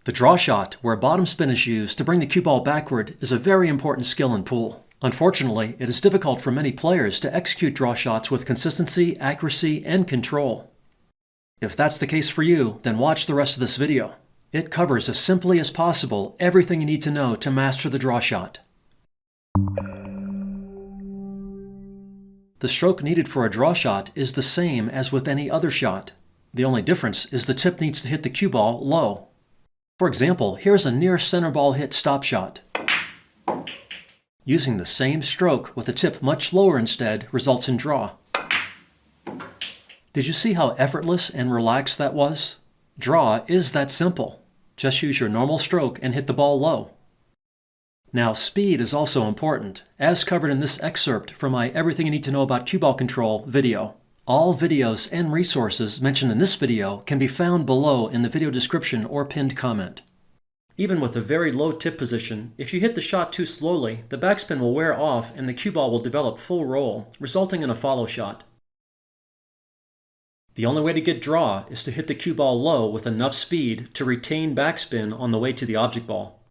The draw shot, where bottom spin is used to bring the cue ball backward, is a very important skill in pool. Unfortunately, it is difficult for many players to execute draw shots with consistency, accuracy, and control. If that's the case for you, then watch the rest of this video. It covers as simply as possible everything you need to know to master the draw shot. The stroke needed for a draw shot is the same as with any other shot. The only difference is the tip needs to hit the cue ball low. For example, here's a near center ball hit stop shot. Using the same stroke with a tip much lower instead results in draw. Did you see how effortless and relaxed that was? Draw is that simple. Just use your normal stroke and hit the ball low. Now, speed is also important, as covered in this excerpt from my Everything You Need to Know About Cue Ball Control video. All videos and resources mentioned in this video can be found below in the video description or pinned comment. Even with a very low tip position, if you hit the shot too slowly, the backspin will wear off and the cue ball will develop full roll, resulting in a follow shot. The only way to get draw is to hit the cue ball low with enough speed to retain backspin on the way to the object ball.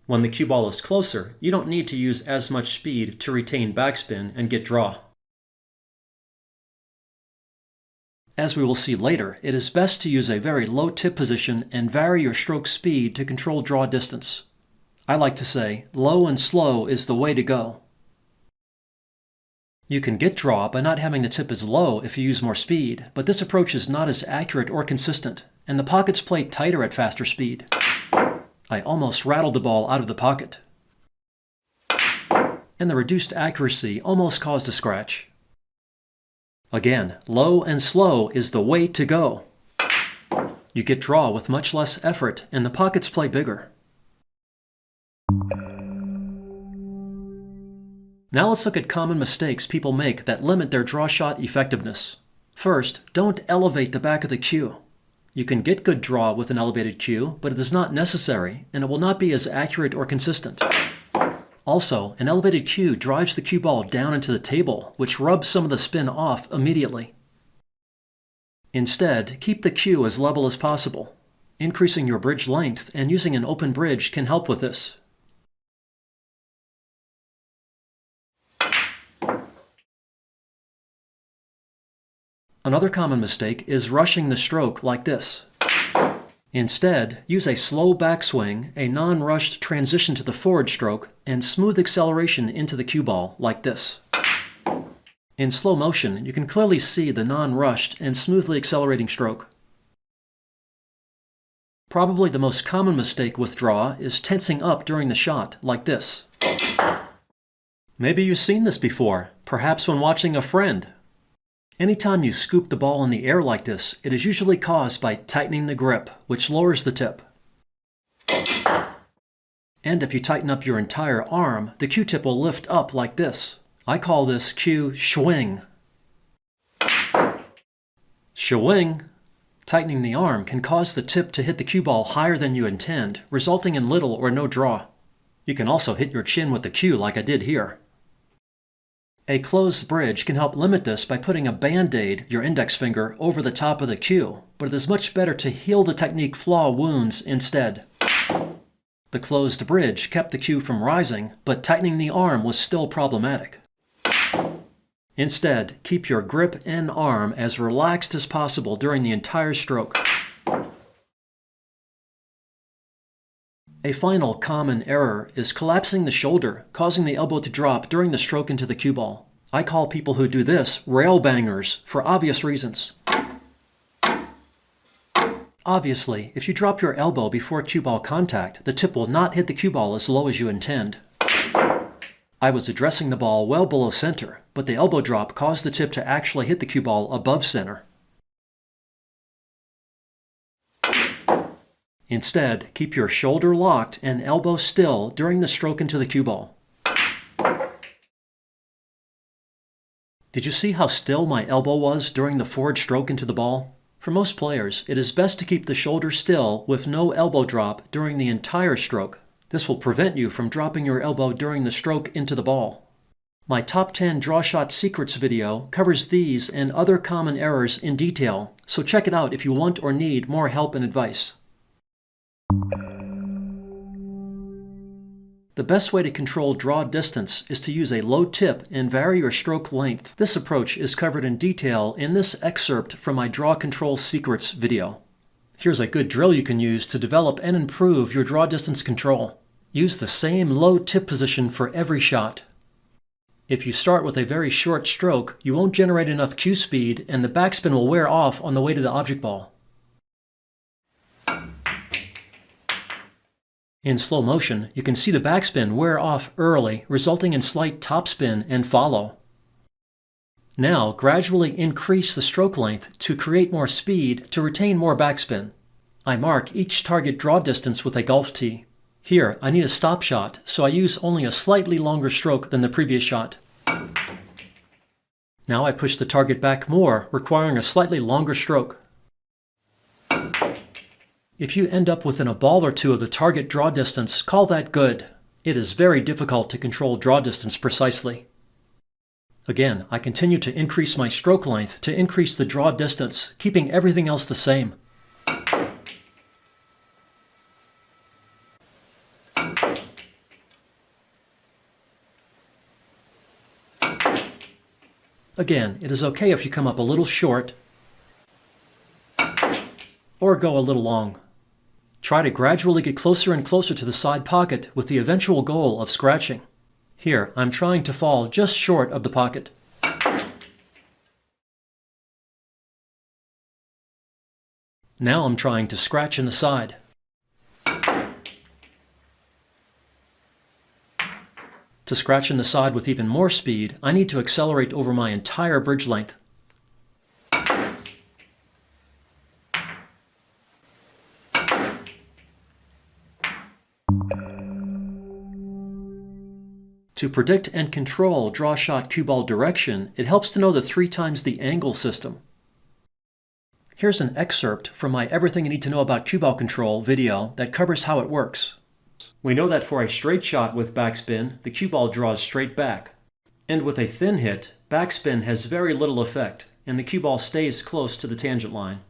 When the cue ball is closer, you don't need to use as much speed to retain backspin and get draw. As we will see later, it is best to use a very low tip position and vary your stroke speed to control draw distance. I like to say, low and slow is the way to go. You can get draw by not having the tip as low if you use more speed, but this approach is not as accurate or consistent, and the pockets play tighter at faster speed. I almost rattled the ball out of the pocket. And the reduced accuracy almost caused a scratch. Again, low and slow is the way to go. You get draw with much less effort and the pockets play bigger. Now let's look at common mistakes people make that limit their draw shot effectiveness. First, don't elevate the back of the cue. You can get good draw with an elevated cue, but it is not necessary, and it will not be as accurate or consistent. Also, an elevated cue drives the cue ball down into the table, which rubs some of the spin off immediately. Instead, keep the cue as level as possible. Increasing your bridge length and using an open bridge can help with this. Another common mistake is rushing the stroke like this. Instead, use a slow backswing, a non-rushed transition to the forward stroke, and smooth acceleration into the cue ball like this. In slow motion, you can clearly see the non-rushed and smoothly accelerating stroke. Probably the most common mistake with draw is tensing up during the shot like this. Maybe you've seen this before, perhaps when watching a friend. Anytime you scoop the ball in the air like this, it is usually caused by tightening the grip, which lowers the tip. And if you tighten up your entire arm, the cue tip will lift up like this. I call this cue swing. Swing. Tightening the arm can cause the tip to hit the cue ball higher than you intend, resulting in little or no draw. You can also hit your chin with the cue like I did here. A closed bridge can help limit this by putting a band-aid, your index finger, over the top of the cue, but it is much better to heal the technique flaw wounds instead. The closed bridge kept the cue from rising, but tightening the arm was still problematic. Instead, keep your grip and arm as relaxed as possible during the entire stroke. A final common error is collapsing the shoulder, causing the elbow to drop during the stroke into the cue ball. I call people who do this rail bangers for obvious reasons. Obviously, if you drop your elbow before cue ball contact, the tip will not hit the cue ball as low as you intend. I was addressing the ball well below center, but the elbow drop caused the tip to actually hit the cue ball above center. Instead, keep your shoulder locked and elbow still during the stroke into the cue ball. Did you see how still my elbow was during the forward stroke into the ball? For most players, it is best to keep the shoulder still with no elbow drop during the entire stroke. This will prevent you from dropping your elbow during the stroke into the ball. My top 10 draw shot secrets video covers these and other common errors in detail, so check it out if you want or need more help and advice. The best way to control draw distance is to use a low tip and vary your stroke length. This approach is covered in detail in this excerpt from my Draw Control Secrets video. Here's a good drill you can use to develop and improve your draw distance control. Use the same low tip position for every shot. If you start with a very short stroke, you won't generate enough cue speed and the backspin will wear off on the way to the object ball. In slow motion, you can see the backspin wear off early, resulting in slight topspin and follow. Now, gradually increase the stroke length to create more speed to retain more backspin. I mark each target draw distance with a golf tee. Here, I need a stop shot, so I use only a slightly longer stroke than the previous shot. Now I push the target back more, requiring a slightly longer stroke. If you end up within a ball or two of the target draw distance, call that good. It is very difficult to control draw distance precisely. Again, I continue to increase my stroke length to increase the draw distance, keeping everything else the same. Again, it is okay if you come up a little short or go a little long. Try to gradually get closer and closer to the side pocket with the eventual goal of scratching. Here, I'm trying to fall just short of the pocket. Now I'm trying to scratch in the side. To scratch in the side with even more speed, I need to accelerate over my entire bridge length. To predict and control draw shot cue ball direction, it helps to know the 3 times the angle system. Here's an excerpt from my Everything You Need to Know About Cue Ball Control video that covers how it works. We know that for a straight shot with backspin, the cue ball draws straight back. And with a thin hit, backspin has very little effect, and the cue ball stays close to the tangent line.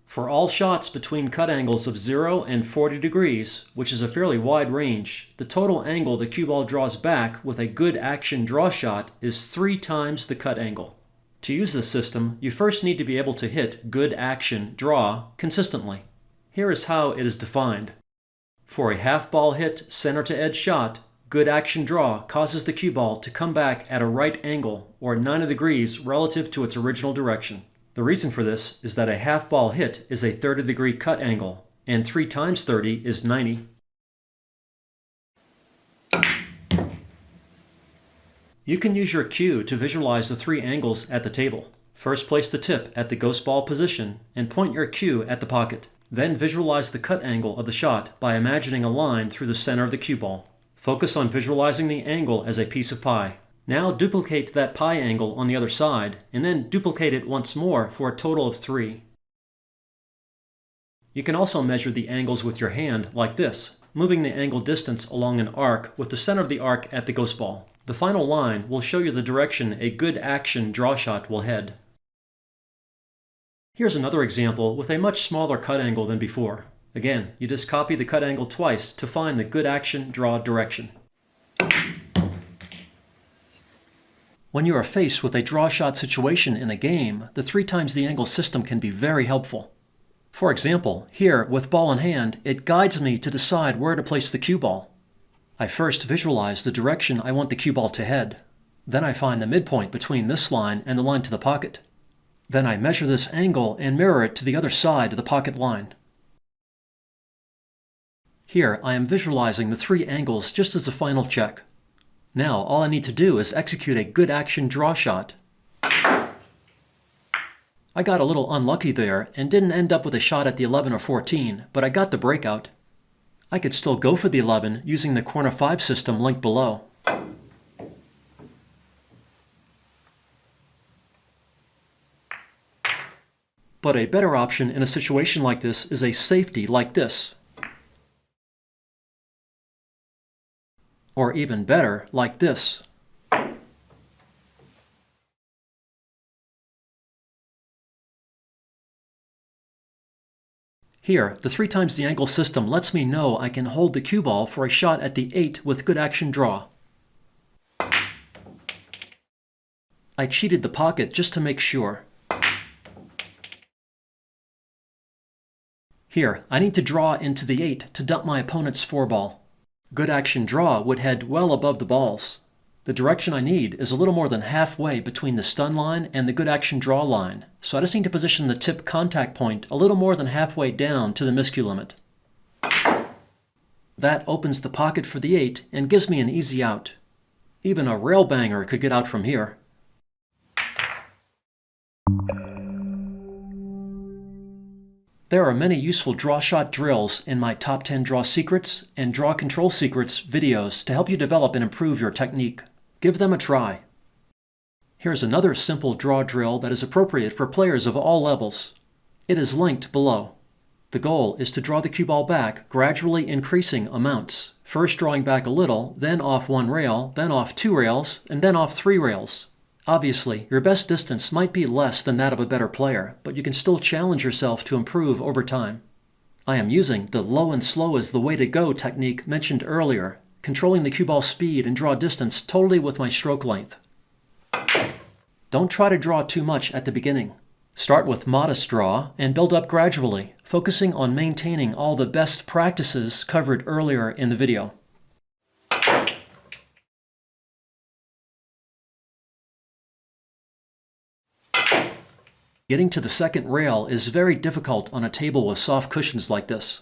For all shots between cut angles of 0 and 40 degrees, which is a fairly wide range, the total angle the cue ball draws back with a good action draw shot is 3 times the cut angle. To use this system, you first need to be able to hit good action draw consistently. Here is how it is defined. For a half ball hit center to edge shot, good action draw causes the cue ball to come back at a right angle or 90 degrees relative to its original direction. The reason for this is that a half ball hit is a 30-degree cut angle, and 3 times 30 is 90. You can use your cue to visualize the 3 angles at the table. First, place the tip at the ghost ball position and point your cue at the pocket. Then visualize the cut angle of the shot by imagining a line through the center of the cue ball. Focus on visualizing the angle as a piece of pie. Now duplicate that pie angle on the other side, and then duplicate it once more for a total of 3. You can also measure the angles with your hand like this, moving the angle distance along an arc with the center of the arc at the ghost ball. The final line will show you the direction a good action draw shot will head. Here's another example with a much smaller cut angle than before. Again, you just copy the cut angle twice to find the good action draw direction. When you are faced with a draw shot situation in a game, the 3 times the angle system can be very helpful. For example, here, with ball in hand, it guides me to decide where to place the cue ball. I first visualize the direction I want the cue ball to head. Then I find the midpoint between this line and the line to the pocket. Then I measure this angle and mirror it to the other side of the pocket line. Here, I am visualizing the 3 angles just as a final check. Now, all I need to do is execute a good action draw shot. I got a little unlucky there and didn't end up with a shot at the 11 or 14, but I got the breakout. I could still go for the 11 using the corner 5 system linked below. But a better option in a situation like this is a safety like this. Or even better, like this. Here, the 3 times the angle system lets me know I can hold the cue ball for a shot at the 8 with good action draw. I cheated the pocket just to make sure. Here, I need to draw into the 8 to dump my opponent's 4 ball. Good action draw would head well above the balls. The direction I need is a little more than halfway between the stun line and the good action draw line, so I just need to position the tip contact point a little more than halfway down to the miscue limit. That opens the pocket for the 8 and gives me an easy out. Even a rail banger could get out from here. There are many useful draw shot drills in my Top 10 Draw Secrets and Draw Control Secrets videos to help you develop and improve your technique. Give them a try. Here's another simple draw drill that is appropriate for players of all levels. It is linked below. The goal is to draw the cue ball back, gradually increasing amounts. First drawing back a little, then off 1 rail, then off 2 rails, and then off 3 rails. Obviously, your best distance might be less than that of a better player, but you can still challenge yourself to improve over time. I am using the low and slow is the way to go technique mentioned earlier, controlling the cue ball speed and draw distance totally with my stroke length. Don't try to draw too much at the beginning. Start with modest draw and build up gradually, focusing on maintaining all the best practices covered earlier in the video. Getting to the second rail is very difficult on a table with soft cushions like this.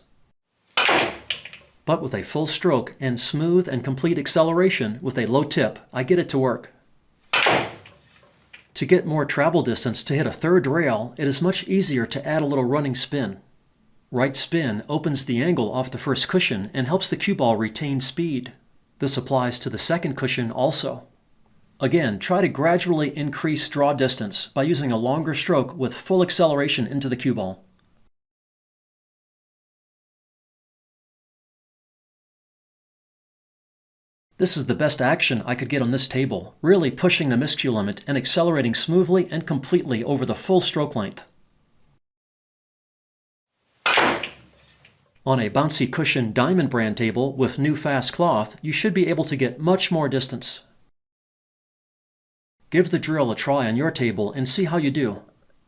But with a full stroke and smooth and complete acceleration with a low tip, I get it to work. To get more travel distance to hit a third rail, it is much easier to add a little running spin. Right spin opens the angle off the first cushion and helps the cue ball retain speed. This applies to the second cushion also. Again, try to gradually increase draw distance by using a longer stroke with full acceleration into the cue ball. This is the best action I could get on this table, really pushing the miscue limit and accelerating smoothly and completely over the full stroke length. On a bouncy cushion diamond brand table with new fast cloth, you should be able to get much more distance. Give the drill a try on your table and see how you do.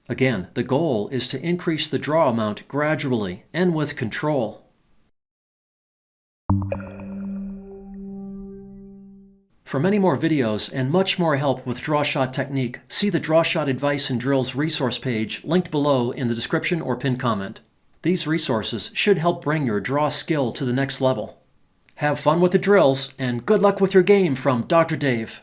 Again, the goal is to increase the draw amount gradually and with control. For many more videos and much more help with draw shot technique, see the Draw Shot Advice and Drills resource page linked below in the description or pinned comment. These resources should help bring your draw skill to the next level. Have fun with the drills and good luck with your game from Dr. Dave.